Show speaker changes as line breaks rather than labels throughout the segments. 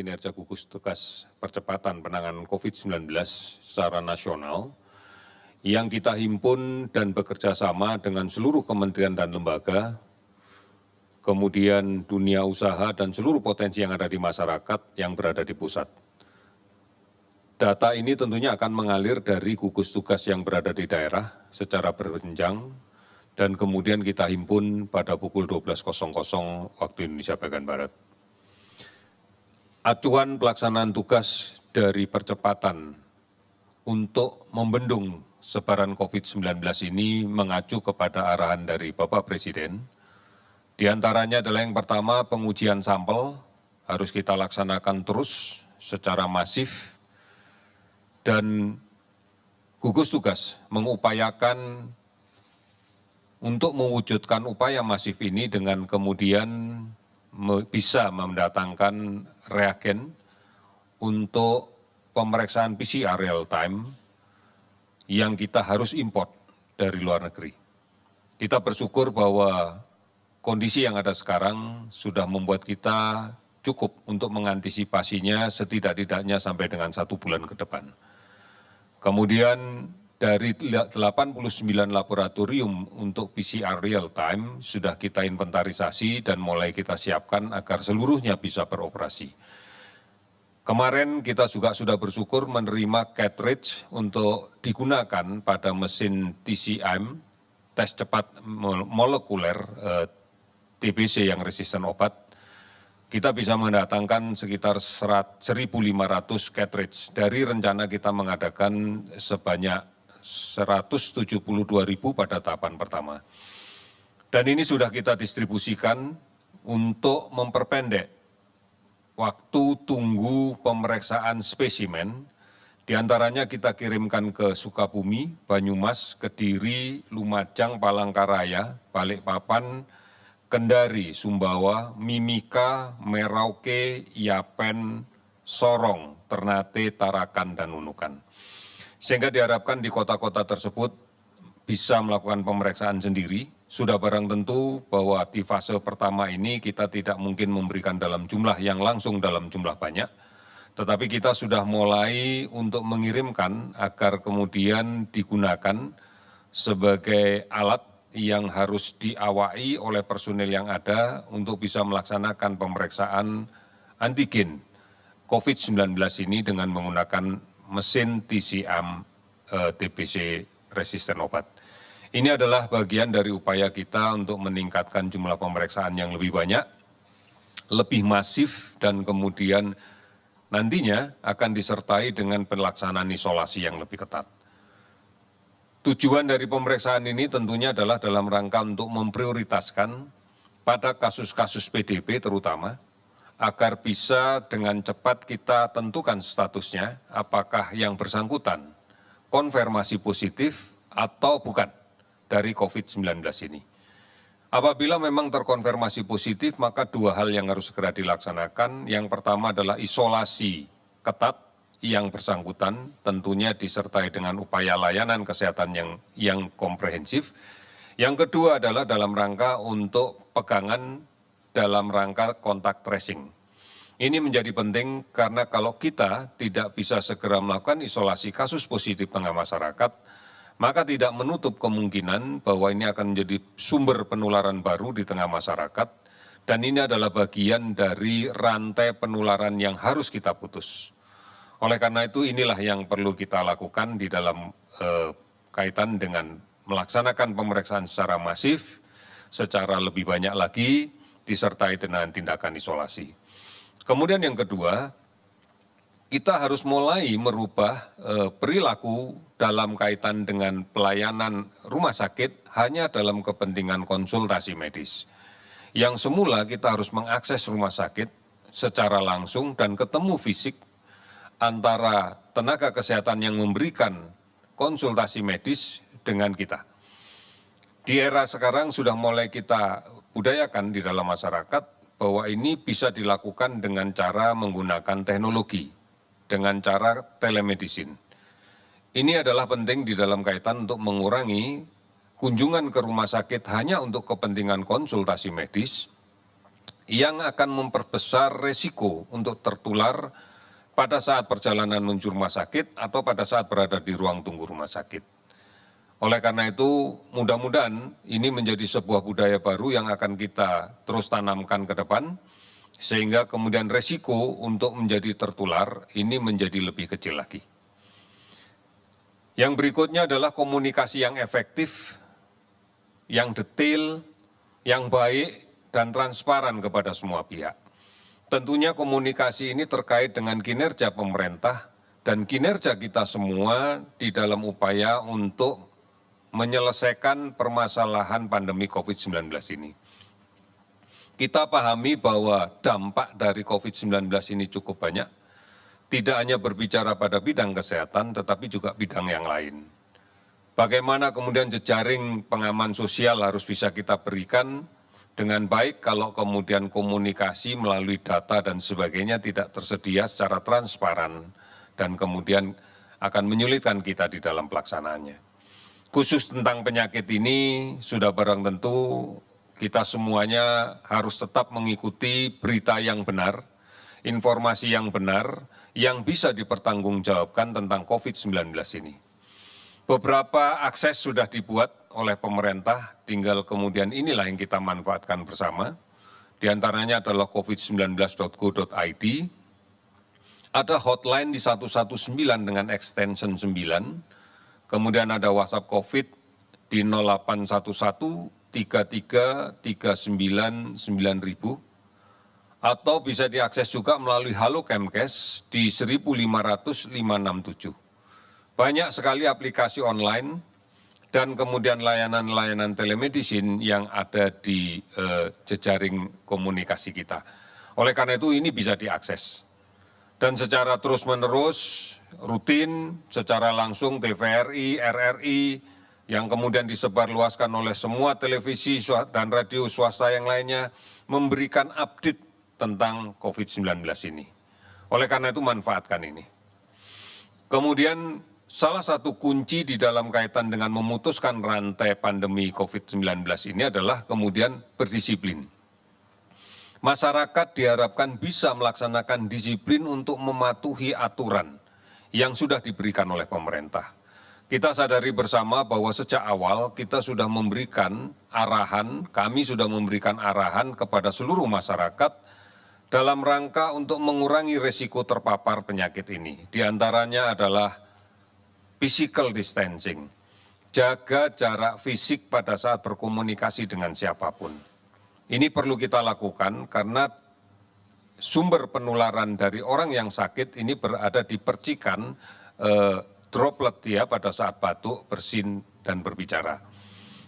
kinerja gugus tugas percepatan penanganan COVID-19 secara nasional yang kita himpun dan bekerja sama dengan seluruh kementerian dan lembaga, kemudian dunia usaha dan seluruh potensi yang ada di masyarakat yang berada di pusat. Data ini tentunya akan mengalir dari gugus tugas yang berada di daerah secara berjenjang, dan kemudian kita himpun pada pukul 12.00 waktu Indonesia bagian Barat. Acuan pelaksanaan tugas dari percepatan untuk membendung sebaran COVID-19 ini mengacu kepada arahan dari Bapak Presiden. Di antaranya adalah yang pertama, pengujian sampel harus kita laksanakan terus secara masif, dan gugus tugas mengupayakan untuk mewujudkan upaya masif ini dengan kemudian bisa mendatangkan reagen untuk pemeriksaan PCR real time yang kita harus import dari luar negeri. Kita bersyukur bahwa kondisi yang ada sekarang sudah membuat kita cukup untuk mengantisipasinya setidak-tidaknya sampai dengan 1 bulan ke depan. Kemudian dari 89 laboratorium untuk PCR real time sudah kita inventarisasi dan mulai kita siapkan agar seluruhnya bisa beroperasi. Kemarin kita juga sudah bersyukur menerima cartridge untuk digunakan pada mesin TCM, tes cepat molekuler TBC yang resisten obat. Kita bisa mendatangkan sekitar 1.500 cartridge dari rencana kita mengadakan sebanyak 172.000 pada tahapan pertama. Dan ini sudah kita distribusikan untuk memperpendek waktu tunggu pemeriksaan spesimen. Di antaranya kita kirimkan ke Sukabumi, Banyumas, Kediri, Lumajang, Palangkaraya, Balikpapan, Kendari, Sumbawa, Mimika, Merauke, Yapen, Sorong, Ternate, Tarakan, dan Nunukan. Sehingga diharapkan di kota-kota tersebut bisa melakukan pemeriksaan sendiri. Sudah barang tentu bahwa di fase pertama ini kita tidak mungkin memberikan dalam jumlah yang langsung dalam jumlah banyak. Tetapi kita sudah mulai untuk mengirimkan agar kemudian digunakan sebagai alat yang harus diawai oleh personil yang ada untuk bisa melaksanakan pemeriksaan antigen COVID-19 ini dengan menggunakan mesin TCM TBC resisten obat. Ini adalah bagian dari upaya kita untuk meningkatkan jumlah pemeriksaan yang lebih banyak, lebih masif, dan kemudian nantinya akan disertai dengan pelaksanaan isolasi yang lebih ketat. Tujuan dari pemeriksaan ini tentunya adalah dalam rangka untuk memprioritaskan pada kasus-kasus PDP terutama, agar bisa dengan cepat kita tentukan statusnya apakah yang bersangkutan konfirmasi positif atau bukan dari COVID-19 ini. Apabila memang terkonfirmasi positif, maka 2 hal yang harus segera dilaksanakan. Yang pertama adalah isolasi ketat yang bersangkutan, tentunya disertai dengan upaya layanan kesehatan yang komprehensif. Yang kedua adalah dalam rangka untuk pegangan dalam rangka kontak tracing. Ini menjadi penting karena kalau kita tidak bisa segera melakukan isolasi kasus positif tengah masyarakat, maka tidak menutup kemungkinan bahwa ini akan menjadi sumber penularan baru di tengah masyarakat, dan ini adalah bagian dari rantai penularan yang harus kita putus. Oleh karena itu inilah yang perlu kita lakukan di dalam kaitan dengan melaksanakan pemeriksaan secara masif, secara lebih banyak lagi, disertai dengan tindakan isolasi. Kemudian yang kedua, kita harus mulai merubah perilaku dalam kaitan dengan pelayanan rumah sakit hanya dalam kepentingan konsultasi medis. Yang semula kita harus mengakses rumah sakit secara langsung dan ketemu fisik antara tenaga kesehatan yang memberikan konsultasi medis dengan kita. Di era sekarang sudah mulai kita budayakan di dalam masyarakat bahwa ini bisa dilakukan dengan cara menggunakan teknologi, dengan cara telemedicine. Ini adalah penting di dalam kaitan untuk mengurangi kunjungan ke rumah sakit hanya untuk kepentingan konsultasi medis, yang akan memperbesar resiko untuk tertular pada saat perjalanan menuju rumah sakit atau pada saat berada di ruang tunggu rumah sakit. Oleh karena itu, mudah-mudahan ini menjadi sebuah budaya baru yang akan kita terus tanamkan ke depan, sehingga kemudian resiko untuk menjadi tertular ini menjadi lebih kecil lagi. Yang berikutnya adalah komunikasi yang efektif, yang detail, yang baik, dan transparan kepada semua pihak. Tentunya komunikasi ini terkait dengan kinerja pemerintah dan kinerja kita semua di dalam upaya untuk menyelesaikan permasalahan pandemi COVID-19 ini. Kita pahami bahwa dampak dari COVID-19 ini cukup banyak, tidak hanya berbicara pada bidang kesehatan, tetapi juga bidang yang lain. Bagaimana kemudian jejaring pengaman sosial harus bisa kita berikan dengan baik kalau kemudian komunikasi melalui data dan sebagainya tidak tersedia secara transparan dan kemudian akan menyulitkan kita di dalam pelaksanaannya. Khusus tentang penyakit ini sudah barang tentu kita semuanya harus tetap mengikuti berita yang benar, informasi yang benar, yang bisa dipertanggungjawabkan tentang COVID-19 ini. Beberapa akses sudah dibuat oleh pemerintah, tinggal kemudian inilah yang kita manfaatkan bersama. Di antaranya adalah covid19.go.id, ada hotline di 119 dengan extension 9, kemudian ada WhatsApp COVID di 0811 33 39 9000, atau bisa diakses juga melalui Halo Kemkes di 1500567. Banyak sekali aplikasi online dan kemudian layanan-layanan telemedicine yang ada di jejaring komunikasi kita. Oleh karena itu ini bisa diakses. Dan secara terus-menerus, rutin, secara langsung TVRI, RRI, yang kemudian disebarluaskan oleh semua televisi dan radio swasta yang lainnya, memberikan update tentang COVID-19 ini. Oleh karena itu manfaatkan ini. Kemudian salah satu kunci di dalam kaitan dengan memutuskan rantai pandemi COVID-19 ini adalah kemudian berdisiplin. Masyarakat diharapkan bisa melaksanakan disiplin untuk mematuhi aturan yang sudah diberikan oleh pemerintah. Kita sadari bersama bahwa sejak awal kita sudah memberikan arahan, kami sudah memberikan arahan kepada seluruh masyarakat dalam rangka untuk mengurangi risiko terpapar penyakit ini. Di antaranya adalah physical distancing, jaga jarak fisik pada saat berkomunikasi dengan siapapun. Ini perlu kita lakukan karena sumber penularan dari orang yang sakit ini berada di percikan droplet dia pada saat batuk, bersin, dan berbicara.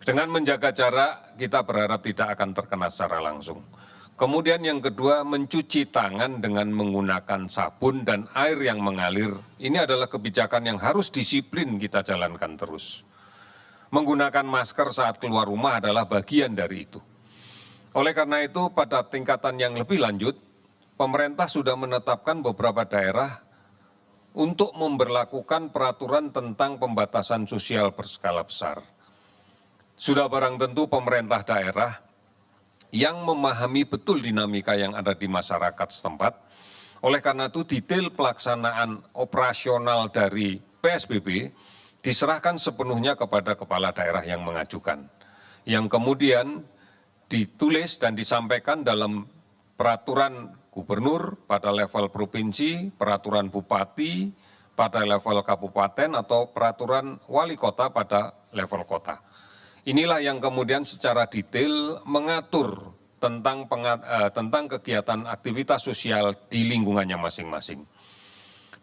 Dengan menjaga jarak, kita berharap tidak akan terkena secara langsung. Kemudian yang kedua, mencuci tangan dengan menggunakan sabun dan air yang mengalir. Ini adalah kebijakan yang harus disiplin kita jalankan terus. Menggunakan masker saat keluar rumah adalah bagian dari itu. Oleh karena itu, pada tingkatan yang lebih lanjut, pemerintah sudah menetapkan beberapa daerah untuk memberlakukan peraturan tentang pembatasan sosial berskala besar. Sudah barang tentu pemerintah daerah yang memahami betul dinamika yang ada di masyarakat setempat. Oleh karena itu, detail pelaksanaan operasional dari PSBB diserahkan sepenuhnya kepada kepala daerah yang mengajukan, yang kemudian ditulis dan disampaikan dalam peraturan gubernur pada level provinsi, peraturan bupati pada level kabupaten, atau peraturan wali kota pada level kota. Inilah yang kemudian secara detail mengatur tentang kegiatan aktivitas sosial di lingkungannya masing-masing.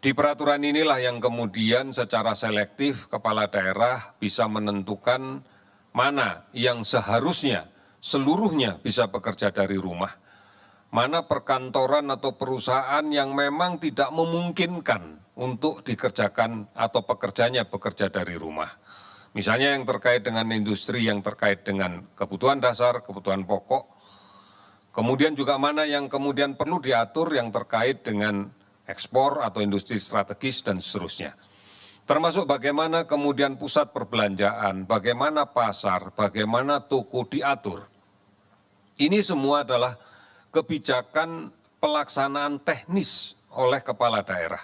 Di peraturan inilah yang kemudian secara selektif kepala daerah bisa menentukan mana yang seharusnya seluruhnya bisa bekerja dari rumah, mana perkantoran atau perusahaan yang memang tidak memungkinkan untuk dikerjakan atau pekerjanya bekerja dari rumah. Misalnya yang terkait dengan industri yang terkait dengan kebutuhan dasar, kebutuhan pokok. Kemudian juga mana yang kemudian perlu diatur yang terkait dengan ekspor atau industri strategis dan seterusnya. Termasuk bagaimana kemudian pusat perbelanjaan, bagaimana pasar, bagaimana toko diatur. Ini semua adalah kebijakan pelaksanaan teknis oleh kepala daerah,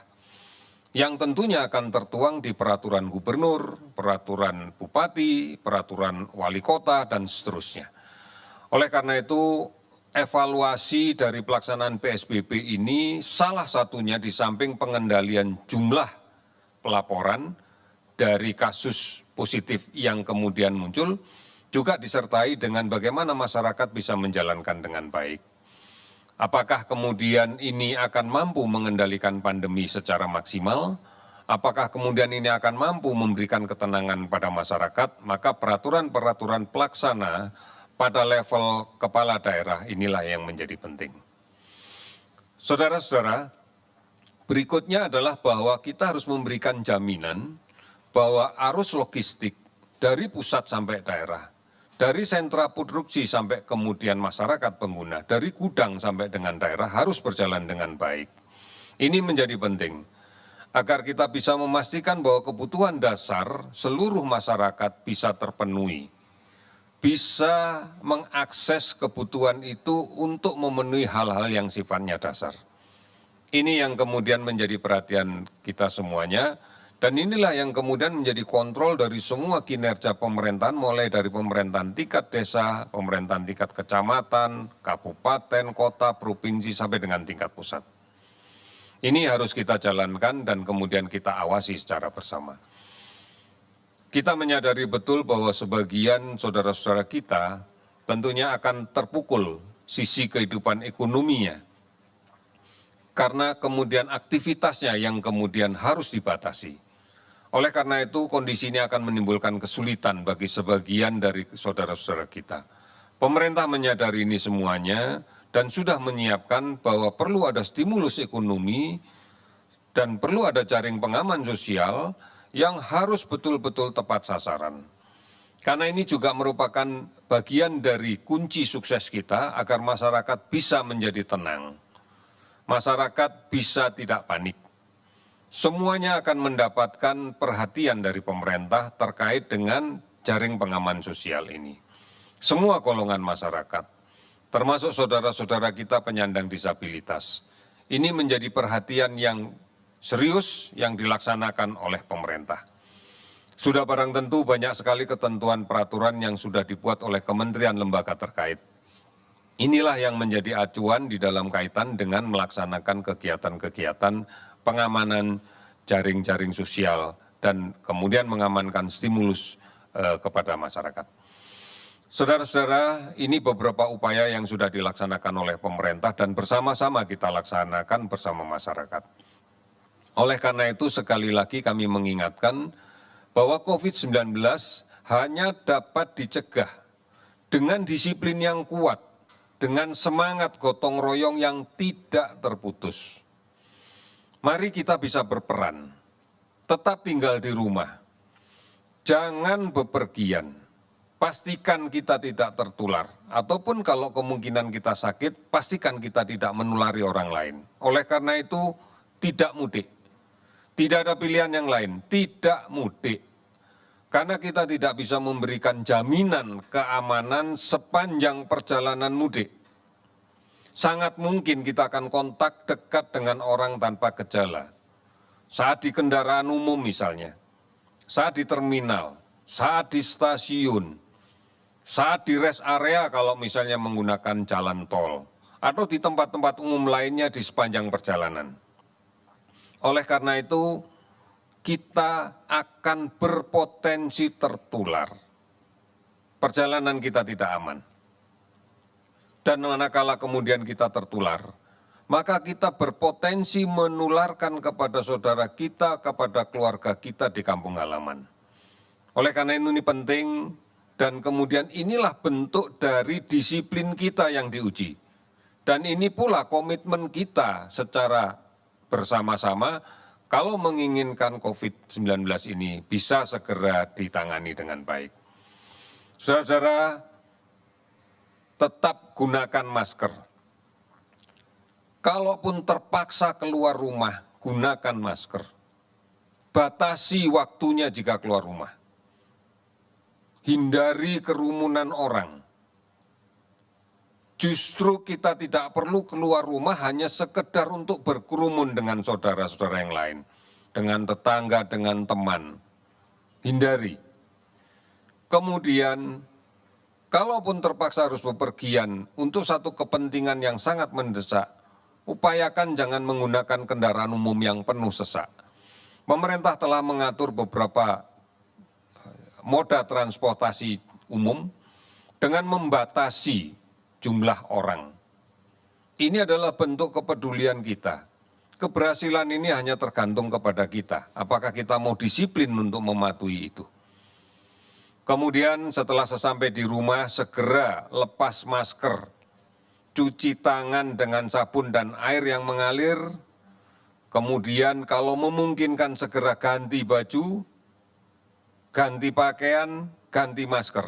yang tentunya akan tertuang di peraturan gubernur, peraturan bupati, peraturan wali kota, dan seterusnya. Oleh karena itu, evaluasi dari pelaksanaan PSBB ini salah satunya di samping pengendalian jumlah pelaporan dari kasus positif yang kemudian muncul, juga disertai dengan bagaimana masyarakat bisa menjalankan dengan baik. Apakah kemudian ini akan mampu mengendalikan pandemi secara maksimal? Apakah kemudian ini akan mampu memberikan ketenangan pada masyarakat? Maka peraturan-peraturan pelaksana pada level kepala daerah inilah yang menjadi penting. Saudara-saudara, berikutnya adalah bahwa kita harus memberikan jaminan bahwa arus logistik dari pusat sampai daerah, dari sentra produksi sampai kemudian masyarakat pengguna, dari gudang sampai dengan daerah harus berjalan dengan baik. Ini menjadi penting agar kita bisa memastikan bahwa kebutuhan dasar seluruh masyarakat bisa terpenuhi, bisa mengakses kebutuhan itu untuk memenuhi hal-hal yang sifatnya dasar. Ini yang kemudian menjadi perhatian kita semuanya. Dan inilah yang kemudian menjadi kontrol dari semua kinerja pemerintahan, mulai dari pemerintahan tingkat desa, pemerintahan tingkat kecamatan, kabupaten, kota, provinsi, sampai dengan tingkat pusat. Ini harus kita jalankan dan kemudian kita awasi secara bersama. Kita menyadari betul bahwa sebagian saudara-saudara kita tentunya akan terpukul sisi kehidupan ekonominya, karena kemudian aktivitasnya yang kemudian harus dibatasi. Oleh karena itu, kondisi ini akan menimbulkan kesulitan bagi sebagian dari saudara-saudara kita. Pemerintah menyadari ini semuanya dan sudah menyiapkan bahwa perlu ada stimulus ekonomi dan perlu ada jaring pengaman sosial yang harus betul-betul tepat sasaran. Karena ini juga merupakan bagian dari kunci sukses kita agar masyarakat bisa menjadi tenang. Masyarakat bisa tidak panik. Semuanya akan mendapatkan perhatian dari pemerintah terkait dengan jaring pengaman sosial ini. Semua golongan masyarakat, termasuk saudara-saudara kita penyandang disabilitas, ini menjadi perhatian yang serius yang dilaksanakan oleh pemerintah. Sudah barang tentu banyak sekali ketentuan peraturan yang sudah dibuat oleh kementerian lembaga terkait. Inilah yang menjadi acuan di dalam kaitan dengan melaksanakan kegiatan-kegiatan pengamanan jaring-jaring sosial dan kemudian mengamankan stimulus kepada masyarakat. Saudara-saudara, ini beberapa upaya yang sudah dilaksanakan oleh pemerintah dan bersama-sama kita laksanakan bersama masyarakat. Oleh karena itu, sekali lagi kami mengingatkan bahwa COVID-19 hanya dapat dicegah dengan disiplin yang kuat, dengan semangat gotong royong yang tidak terputus. Mari kita bisa berperan, tetap tinggal di rumah, jangan bepergian, pastikan kita tidak tertular, ataupun kalau kemungkinan kita sakit, pastikan kita tidak menulari orang lain. Oleh karena itu, tidak mudik, tidak ada pilihan yang lain, tidak mudik. Karena kita tidak bisa memberikan jaminan keamanan sepanjang perjalanan mudik. Sangat mungkin kita akan kontak dekat dengan orang tanpa gejala. Saat di kendaraan umum misalnya, saat di terminal, saat di stasiun, saat di rest area kalau misalnya menggunakan jalan tol, atau di tempat-tempat umum lainnya di sepanjang perjalanan. Oleh karena itu, kita akan berpotensi tertular. Perjalanan kita tidak aman. Dan manakala kemudian kita tertular, maka kita berpotensi menularkan kepada saudara kita, kepada keluarga kita di kampung halaman. Oleh karena ini penting, dan kemudian inilah bentuk dari disiplin kita yang diuji. Dan ini pula komitmen kita secara bersama-sama kalau menginginkan COVID-19 ini bisa segera ditangani dengan baik. Saudara-saudara, tetap gunakan masker. Kalaupun terpaksa keluar rumah, gunakan masker. Batasi waktunya jika keluar rumah. Hindari kerumunan orang. Justru kita tidak perlu keluar rumah hanya sekedar untuk berkerumun dengan saudara-saudara yang lain, dengan tetangga, dengan teman. Hindari. Kemudian, kalaupun terpaksa harus bepergian untuk satu kepentingan yang sangat mendesak, upayakan jangan menggunakan kendaraan umum yang penuh sesak. Pemerintah telah mengatur beberapa moda transportasi umum dengan membatasi jumlah orang. Ini adalah bentuk kepedulian kita. Keberhasilan ini hanya tergantung kepada kita. Apakah kita mau disiplin untuk mematuhi itu? Kemudian setelah sesampai di rumah, segera lepas masker, cuci tangan dengan sabun dan air yang mengalir. Kemudian kalau memungkinkan segera ganti baju, ganti pakaian, ganti masker.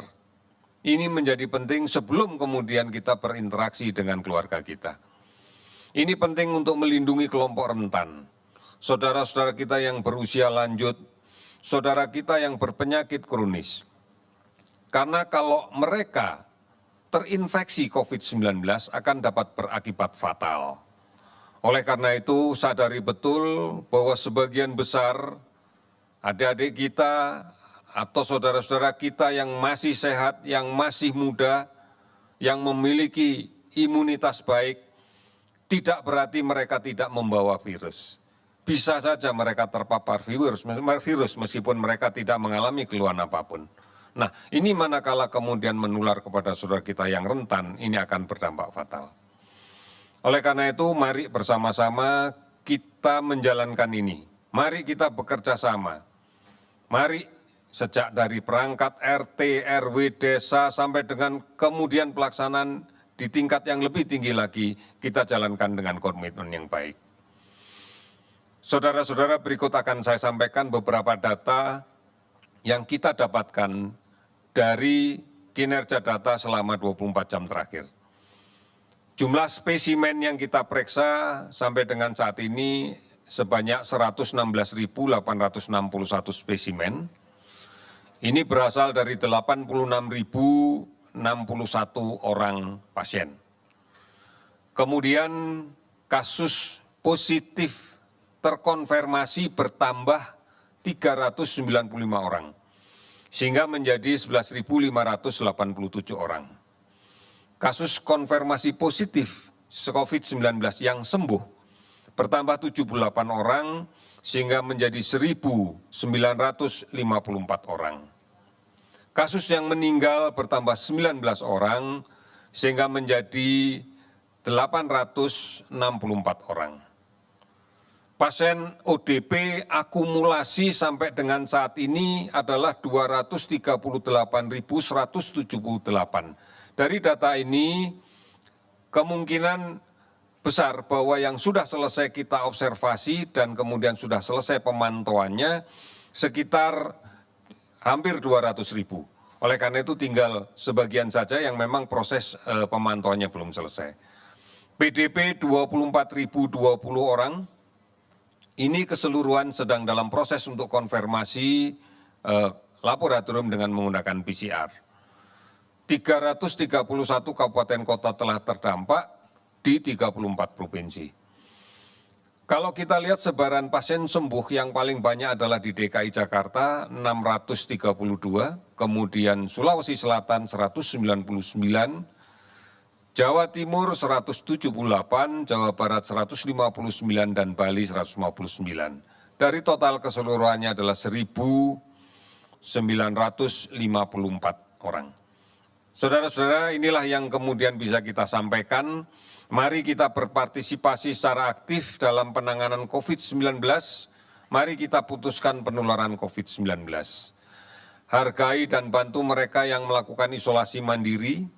Ini menjadi penting sebelum kemudian kita berinteraksi dengan keluarga kita. Ini penting untuk melindungi kelompok rentan. Saudara-saudara kita yang berusia lanjut, saudara kita yang berpenyakit kronis. Karena kalau mereka terinfeksi COVID-19 akan dapat berakibat fatal. Oleh karena itu, sadari betul bahwa sebagian besar adik-adik kita atau saudara-saudara kita yang masih sehat, yang masih muda, yang memiliki imunitas baik, tidak berarti mereka tidak membawa virus. Bisa saja mereka terpapar virus meskipun mereka tidak mengalami keluhan apapun. Nah, ini manakala kemudian menular kepada saudara kita yang rentan, ini akan berdampak fatal. Oleh karena itu, mari bersama-sama kita menjalankan ini. Mari kita bekerja sama. Mari sejak dari perangkat RT, RW, desa, sampai dengan kemudian pelaksanaan di tingkat yang lebih tinggi lagi, kita jalankan dengan komitmen yang baik. Saudara-saudara, berikut akan saya sampaikan beberapa data yang kita dapatkan dari kinerja data selama 24 jam terakhir. Jumlah spesimen yang kita periksa sampai dengan saat ini sebanyak 116.861 spesimen. Ini berasal dari 86.061 orang pasien. Kemudian kasus positif terkonfirmasi bertambah 395 orang, sehingga menjadi 11.587 orang. Kasus konfirmasi positif COVID-19 yang sembuh bertambah 78 orang, sehingga menjadi 1.954 orang. Kasus yang meninggal bertambah 19 orang, sehingga menjadi 864 orang. Pasien ODP akumulasi sampai dengan saat ini adalah 238.178. Dari data ini, kemungkinan besar bahwa yang sudah selesai kita observasi dan kemudian sudah selesai pemantauannya sekitar hampir 200.000. Oleh karena itu tinggal sebagian saja yang memang proses pemantauannya belum selesai. PDP 24.020 orang, ini keseluruhan sedang dalam proses untuk konfirmasi laboratorium dengan menggunakan PCR. 331 kabupaten kota telah terdampak di 34 provinsi. Kalau kita lihat sebaran pasien sembuh yang paling banyak adalah di DKI Jakarta 632, kemudian Sulawesi Selatan 199, Jawa Timur 178, Jawa Barat 159, dan Bali 159. Dari total keseluruhannya adalah 1.954 orang. Saudara-saudara, inilah yang kemudian bisa kita sampaikan. Mari kita berpartisipasi secara aktif dalam penanganan COVID-19. Mari kita putuskan penularan COVID-19. Hargai dan bantu mereka yang melakukan isolasi mandiri.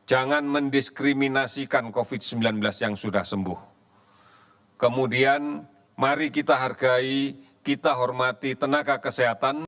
Jangan mendiskriminasikan COVID-19 yang sudah sembuh. Kemudian, mari kita hargai, kita hormati tenaga kesehatan.